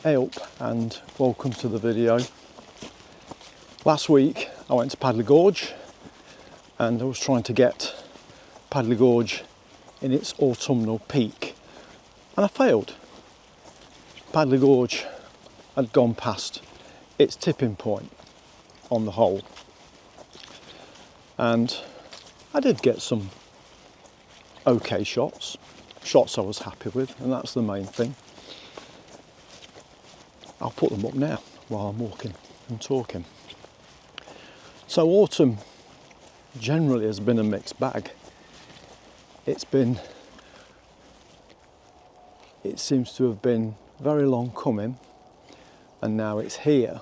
Hey up and welcome to the video. Last week I went to Padley Gorge and I was trying to get Padley Gorge in its autumnal peak and I failed. Padley Gorge had gone past its tipping point on the whole, and I did get some okay shots I was happy with, and that's the main thing. I'll put them up now while I'm walking and talking. So autumn generally has been a mixed bag. It seems to have been very long coming, and now it's here.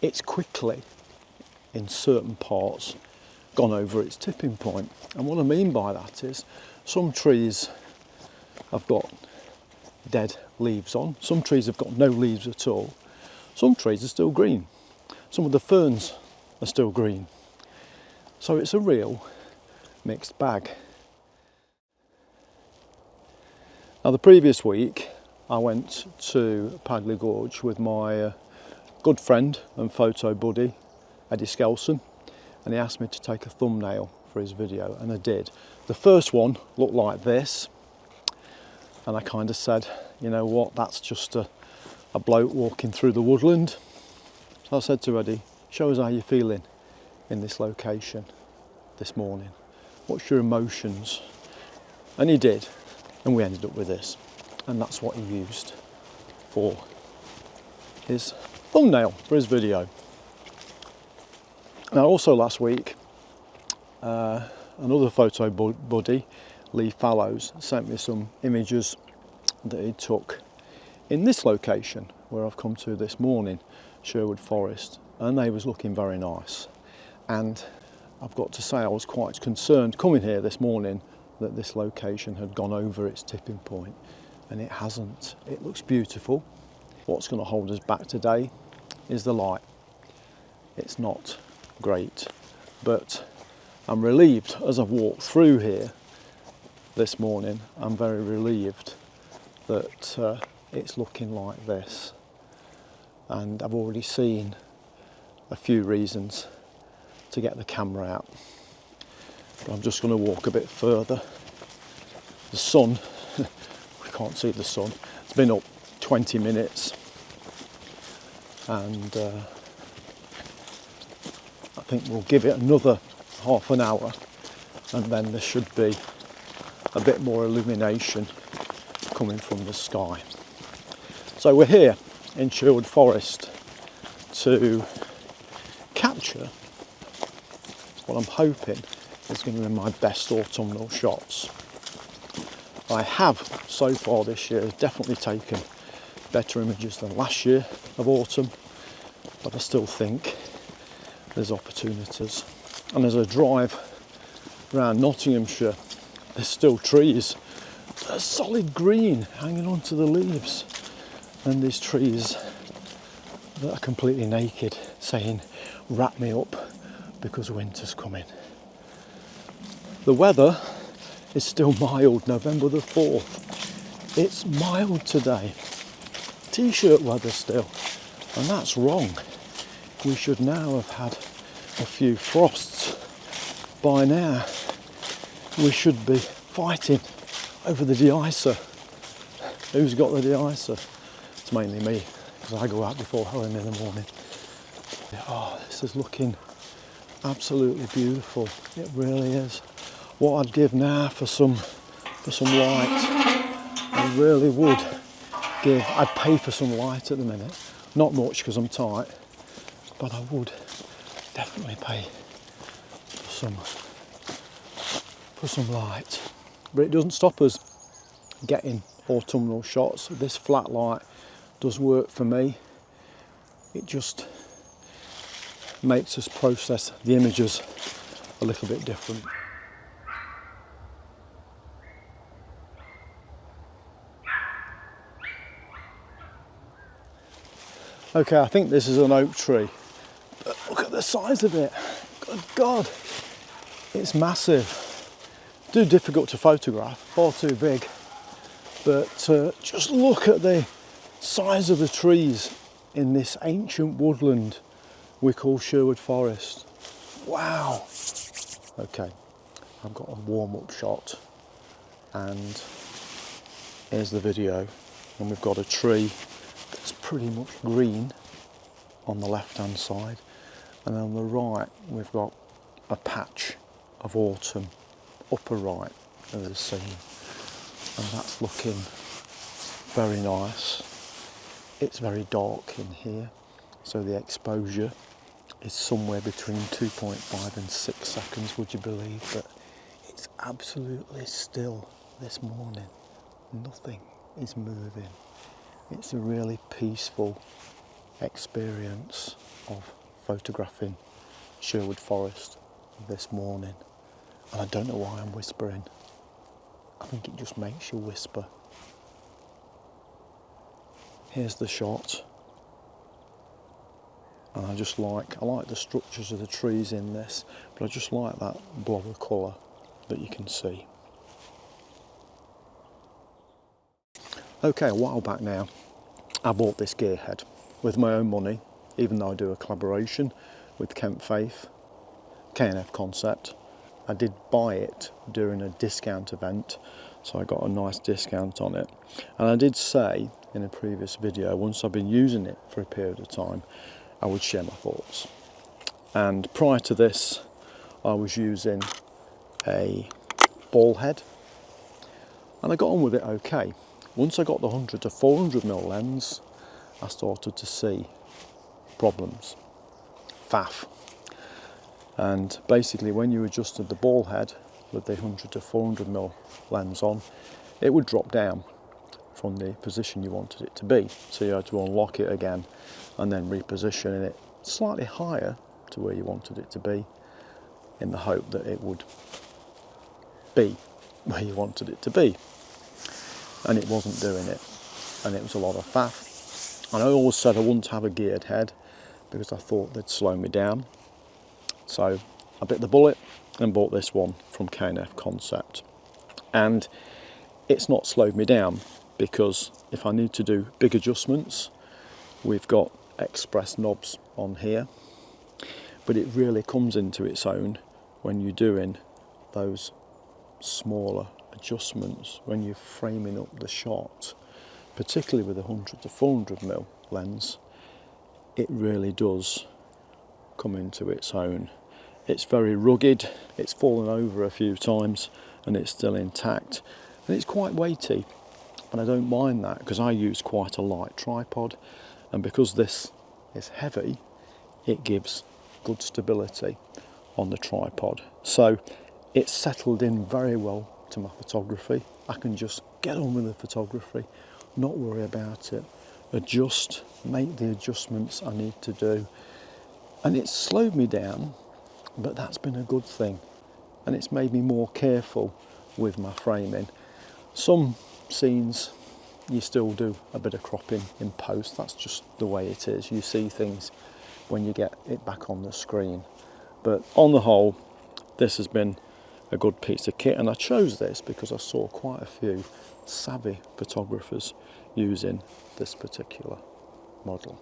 It's quickly, in certain parts, gone over its tipping point. And what I mean by that is some trees have got dead leaves on, some trees have got no leaves at all, some trees are still green, some of the ferns are still green. So it's a real mixed bag. Now the previous week I went to Padley Gorge with my good friend and photo buddy Eddie Skelson, and he asked me to take a thumbnail for his video, and I did. The first one looked like this, and I kind of said, you know what, that's just a bloke walking through the woodland. So I said to Eddie, show us how you're feeling in this location this morning. What's your emotions? And he did, and we ended up with this, and that's what he used for his thumbnail for his video. Now also last week, another photo buddy, Lee Fallows, sent me some images that he took in this location where I've come to this morning, Sherwood Forest, and they was looking very nice. And I've got to say I was quite concerned coming here this morning that this location had gone over its tipping point, and it hasn't. It looks beautiful. What's going to hold us back today is the light. It's not great, but I'm relieved as I've walked through here this morning. I'm very relieved that it's looking like this, and I've already seen a few reasons to get the camera out. But I'm just going to walk a bit further. The sun, we can't see the sun, it's been up 20 minutes, and I think we'll give it another half an hour, and then there should be a bit more illumination coming from the sky. So we're here in Sherwood Forest to capture what I'm hoping is going to be my best autumnal shots. I have so far this year definitely taken better images than last year of autumn, but I still think there's opportunities. And as I drive around Nottinghamshire, there's still trees that are solid green hanging onto the leaves, and these trees that are completely naked saying wrap me up because winter's coming. The weather is still mild, November the 4th. It's mild today. T-shirt weather still, and that's wrong. We should now have had a few frosts by now. We should be fighting over the de-icer. Who's got the de-icer? It's mainly me, because I go out before home in the morning. Oh, this is looking absolutely beautiful. It really is. What I'd give now for some light, I really would give. I'd pay for some light at the minute. Not much because I'm tight, but I would definitely pay for some light. But it doesn't stop us getting autumnal shots. This flat light does work for me. It just makes us process the images a little bit different. Okay, I think this is an oak tree, but look at the size of it. Good God, it's massive. Too difficult to photograph, far too big. But just look at the size of the trees in this ancient woodland we call Sherwood Forest. Wow. Okay, I've got a warm-up shot, and here's the video, and we've got a tree that's pretty much green on the left-hand side, and on the right we've got a patch of autumn upper right of the scene, and that's looking very nice. It's very dark in here, so the exposure is somewhere between 2.5 and 6 seconds, would you believe? But it's absolutely still this morning. Nothing is moving. It's a really peaceful experience of photographing Sherwood Forest this morning. And I don't know why I'm whispering. I think it just makes you whisper. Here's the shot. And I like the structures of the trees in this, but I just like that blob of colour that you can see. Okay, a while back now, I bought this gear head with my own money, even though I do a collaboration with Kent Faith, K&F Concept. I did buy it during a discount event, so I got a nice discount on it. And I did say in a previous video, once I've been using it for a period of time, I would share my thoughts. And prior to this, I was using a Ballhead, and I got on with it okay. Once I got the 100 to 400mm lens, I started to see problems, faff. And basically when you adjusted the Ballhead with the 100 to 400mm lens on, it would drop down from the position you wanted it to be. So you had to unlock it again and then reposition it slightly higher to where you wanted it to be, in the hope that it would be where you wanted it to be. And it wasn't doing it, and it was a lot of faff. And I always said I wouldn't have a geared head because I thought they'd slow me down. So I bit the bullet and bought this one from K&F Concept. And it's not slowed me down, because if I need to do big adjustments, we've got express knobs on here. But it really comes into its own when you're doing those smaller adjustments, when you're framing up the shot, particularly with a 100 to 400mm lens. It really does come into its own. It's very rugged, it's fallen over a few times and it's still intact, and it's quite weighty, and I don't mind that because I use quite a light tripod, and because this is heavy, it gives good stability on the tripod. So it's settled in very well to my photography. I can just get on with the photography, not worry about it, adjust, make the adjustments I need to do. And it's slowed me down, but that's been a good thing. And it's made me more careful with my framing. Some scenes you still do a bit of cropping in post, that's just the way it is. You see things when you get it back on the screen. But on the whole, this has been a good piece of kit, and I chose this because I saw quite a few savvy photographers using this particular model.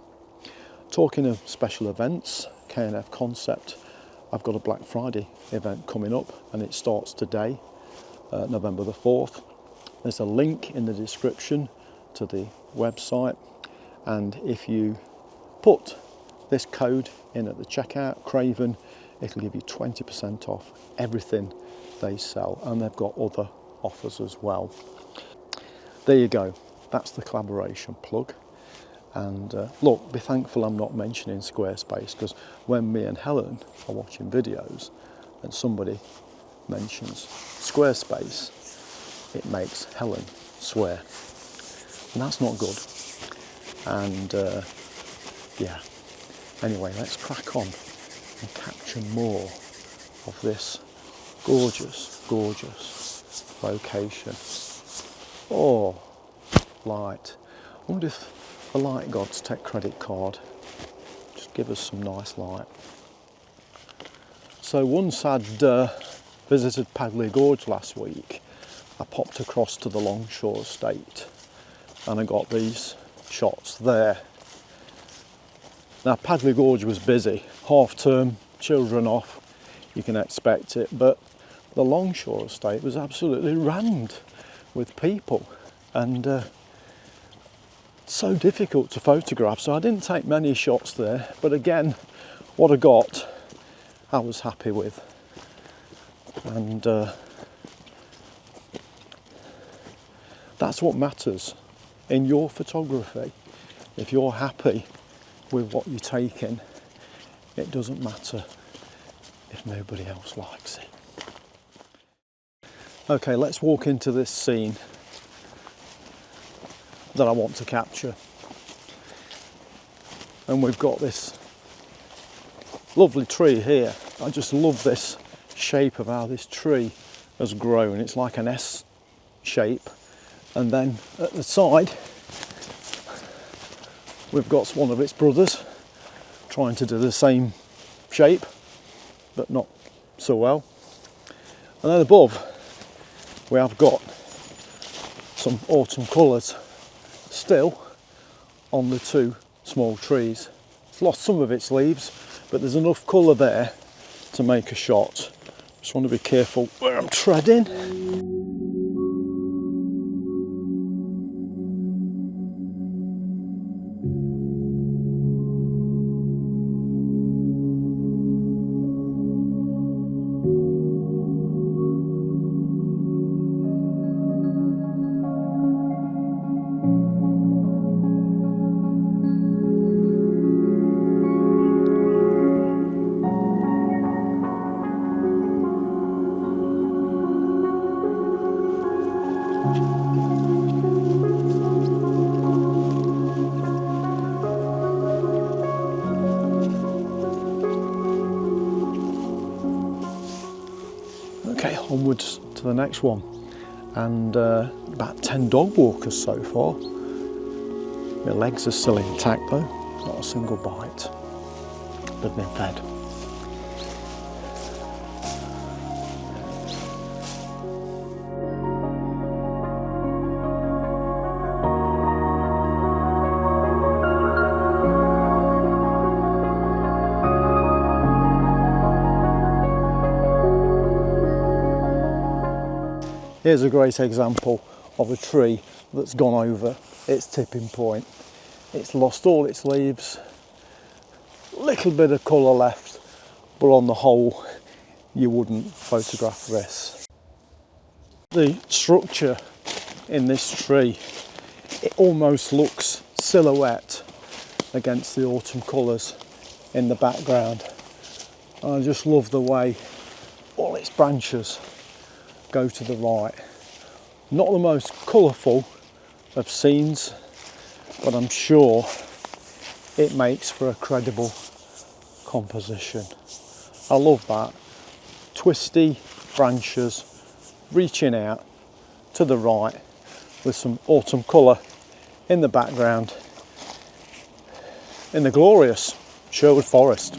Talking of special events, K&F Concept, I've got a Black Friday event coming up, and it starts today, November the 4th. There's a link in the description to the website, and if you put this code in at the checkout, Craven, it'll give you 20% off everything they sell, and they've got other offers as well. There you go, that's the collaboration plug. And look, be thankful I'm not mentioning Squarespace, because when me and Helen are watching videos and somebody mentions Squarespace, it makes Helen swear, and that's not good. And yeah, anyway, let's crack on and capture more of this gorgeous, gorgeous location. Oh, light. I wonder if the light gods take credit card. Just give us some nice light. So once I'd visited Padley Gorge last week, I popped across to the Longshore estate and I got these shots there. Now Padley Gorge was busy, half term, children off, you can expect it, but the Longshore estate was absolutely rammed with people, and so difficult to photograph, so I didn't take many shots there, but again, what I got I was happy with. And that's what matters in your photography. If you're happy with what you're taking, it doesn't matter if nobody else likes it. Okay, let's walk into this scene that I want to capture. And we've got this lovely tree here. I just love this shape of how this tree has grown. It's like an S shape, and then at the side we've got one of its brothers trying to do the same shape but not so well. And then above we have got some autumn colours still on the two small trees. It's lost some of its leaves, but there's enough colour there to make a shot. Just want to be careful where I'm treading. Okay, onwards to the next one, and about 10 dog walkers so far. My legs are still intact though, not a single bite. They've been fed. Here's a great example of a tree that's gone over its tipping point. It's lost all its leaves, little bit of colour left, but on the whole you wouldn't photograph this. The structure in this tree, it almost looks silhouette against the autumn colours in the background. I just love the way all its branches go to the right. Not the most colourful of scenes, but I'm sure it makes for a credible composition. I love that. Twisty branches reaching out to the right with some autumn colour in the background in the glorious Sherwood Forest.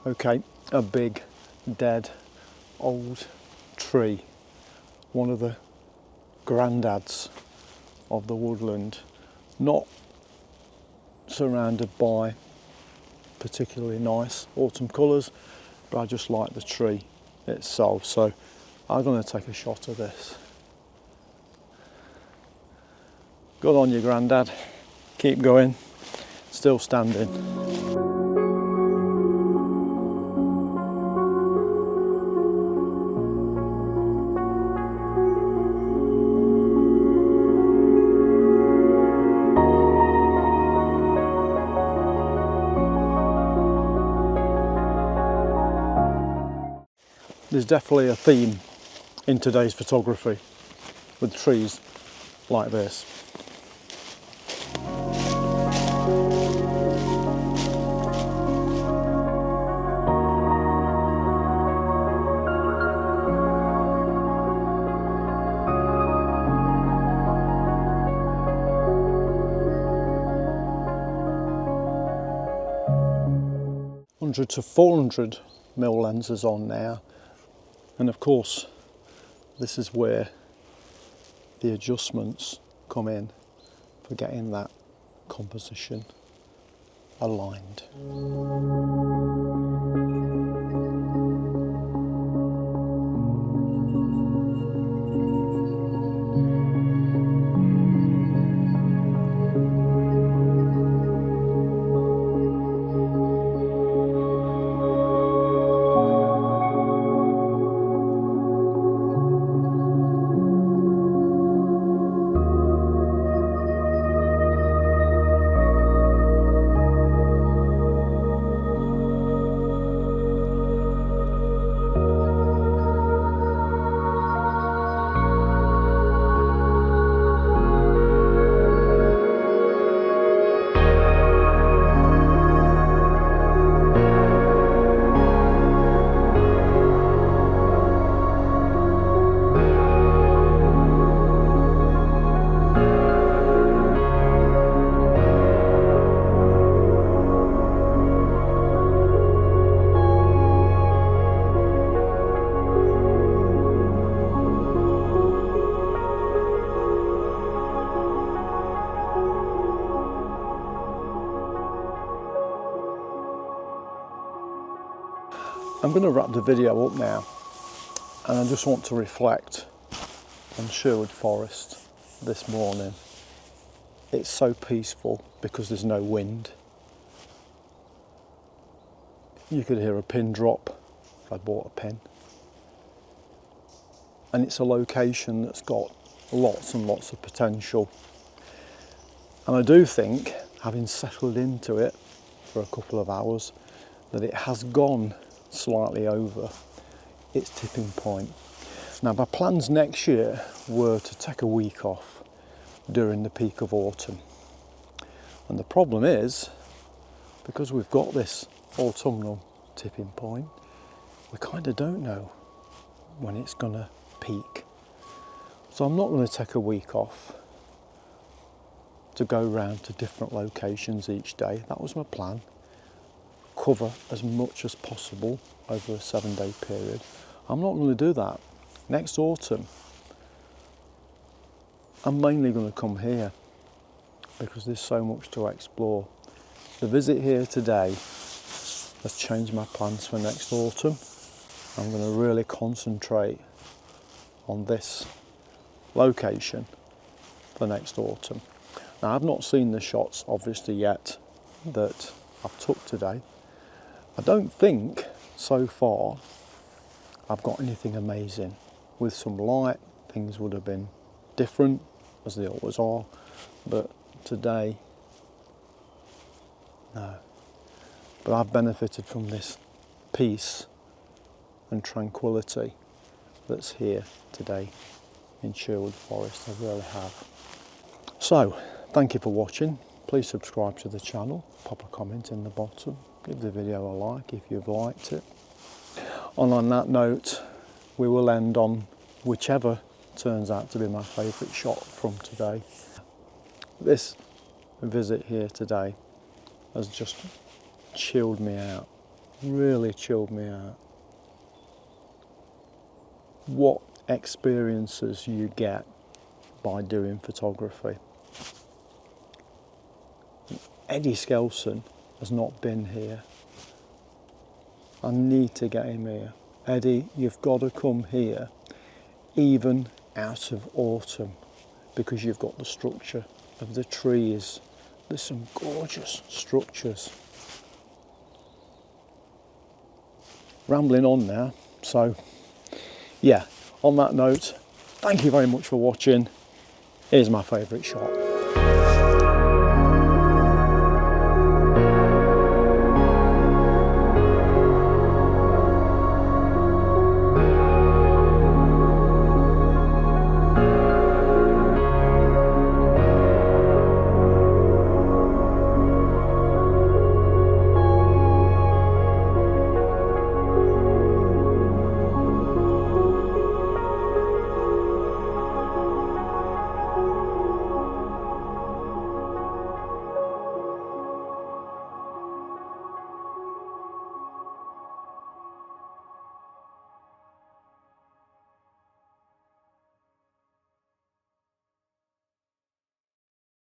Okay, a big, dead, old tree, one of the granddads of the woodland, not surrounded by particularly nice autumn colours, but I just like the tree itself, so I'm going to take a shot of this. Good on you, Grandad. Keep going. Still standing. There's definitely a theme in today's photography with trees like this. 300 to 400 mm lenses on now, and of course this is where the adjustments come in for getting that composition aligned. I'm going to wrap the video up now, and I just want to reflect on Sherwood Forest this morning. It's so peaceful because there's no wind. You could hear a pin drop if I bought a pin. And it's a location that's got lots and lots of potential. And I do think, having settled into it for a couple of hours, that it has gone slightly over its tipping point. Now, my plans next year were to take a week off during the peak of autumn. And the problem is, because we've got this autumnal tipping point, we kind of don't know when it's going to peak. So I'm not going to take a week off to go round to different locations each day. That was my plan. Cover as much as possible over a 7-day period. I'm not going to do that. Next autumn, I'm mainly going to come here because there's so much to explore. The visit here today has changed my plans for next autumn. I'm going to really concentrate on this location for next autumn. Now, I've not seen the shots obviously yet that I've took today. I don't think so far I've got anything amazing. With some light, things would have been different, as they always are, but today, no. But I've benefited from this peace and tranquility that's here today in Sherwood Forest. I really have. So, thank you for watching. Please subscribe to the channel, pop a comment in the bottom, give the video a like if you've liked it. And on that note, we will end on whichever turns out to be my favourite shot from today. This visit here today has just chilled me out, really chilled me out. What experiences you get by doing photography. Eddie Skelson has not been here. I need to get him here. Eddie, you've got to come here, even out of autumn, because you've got the structure of the trees. There's some gorgeous structures. Rambling on now, so yeah, on that note, thank you very much for watching. Here's my favourite shot.